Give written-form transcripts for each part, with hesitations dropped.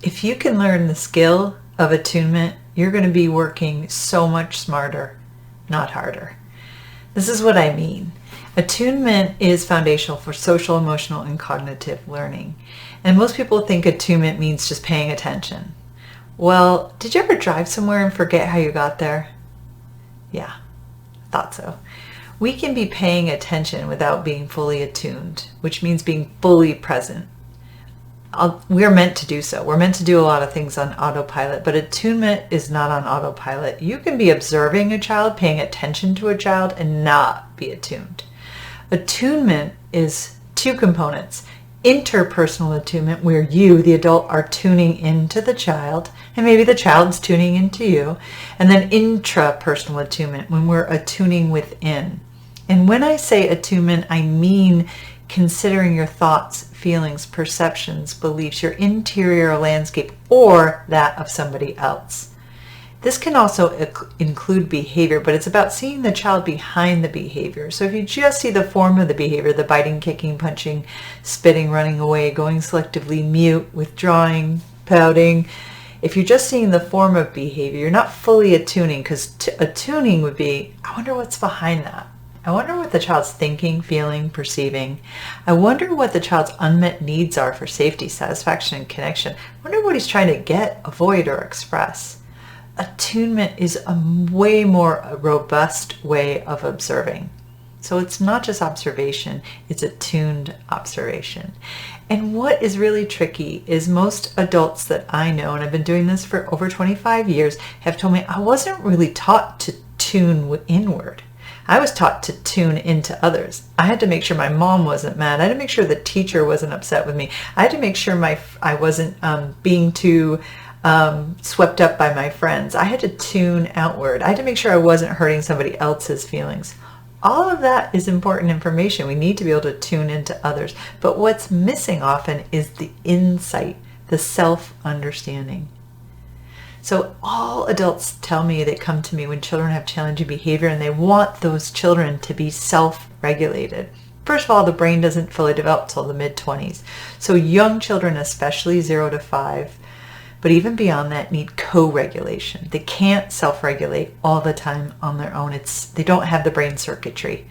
If you can learn the skill of attunement, you're going to be working so much smarter, not harder. This is what I mean. Attunement is foundational for social, emotional, and cognitive learning. And most people think attunement means just paying attention. Well, did you ever drive somewhere and forget how you got there? Yeah, thought so. We can be paying attention without being fully attuned, which means being fully present. We're meant to do so. We're meant to do a lot of things on autopilot, but attunement is not on autopilot. You can be observing a child, paying attention to a child, and not be attuned. Attunement is two components. Interpersonal attunement, where you, the adult, are tuning into the child, and maybe the child's tuning into you. And then intrapersonal attunement, when we're attuning within. And when I say attunement, I mean considering your thoughts, feelings, perceptions, beliefs, your interior landscape, or that of somebody else. This can also include behavior, but it's about seeing the child behind the behavior. So if you just see the form of the behavior, the biting, kicking, punching, spitting, running away, going selectively mute, withdrawing, pouting, if you're just seeing the form of behavior, you're not fully attuning, because attuning would be, I wonder what's behind that. I wonder what the child's thinking, feeling, perceiving. I wonder what the child's unmet needs are for safety, satisfaction, and connection. I wonder what he's trying to get, avoid, or express. Attunement is a way more robust way of observing. So it's not just observation, it's attuned observation. And what is really tricky is most adults that I know, and I've been doing this for over 25 years, have told me I wasn't really taught to tune inward. I was taught to tune into others. I had to make sure my mom wasn't mad. I had to make sure the teacher wasn't upset with me. I had to make sure I wasn't being too swept up by my friends. I had to tune outward. I had to make sure I wasn't hurting somebody else's feelings. All of that is important information. We need to be able to tune into others. But what's missing often is the insight, the self-understanding. So all adults tell me, they come to me when children have challenging behavior and they want those children to be self-regulated. First of all, the brain doesn't fully develop till the mid-20s. So young children, especially 0 to 5, but even beyond that, need co-regulation. They can't self-regulate all the time on their own. They don't have the brain circuitry.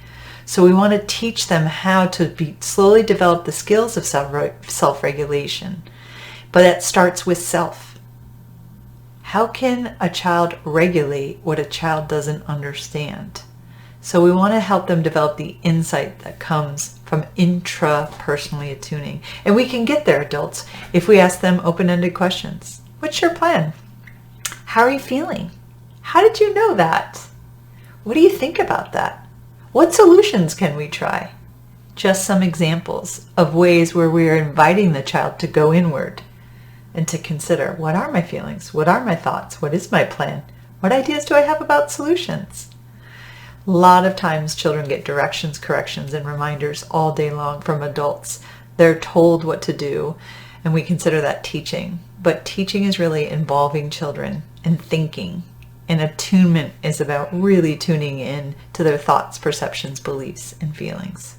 So we want to teach them how to slowly develop the skills of self-regulation. But it starts with self. How can a child regulate what a child doesn't understand? So we want to help them develop the insight that comes from intrapersonally attuning. And we can get there, adults, if we ask them open-ended questions. What's your plan? How are you feeling? How did you know that? What do you think about that? What solutions can we try? Just some examples of ways where we are inviting the child to go inward and to consider, what are my feelings? What are my thoughts? What is my plan? What ideas do I have about solutions? A lot of times children get directions, corrections, and reminders all day long from adults. They're told what to do, and we consider that teaching. But teaching is really involving children and thinking. And attunement is about really tuning in to their thoughts, perceptions, beliefs, and feelings.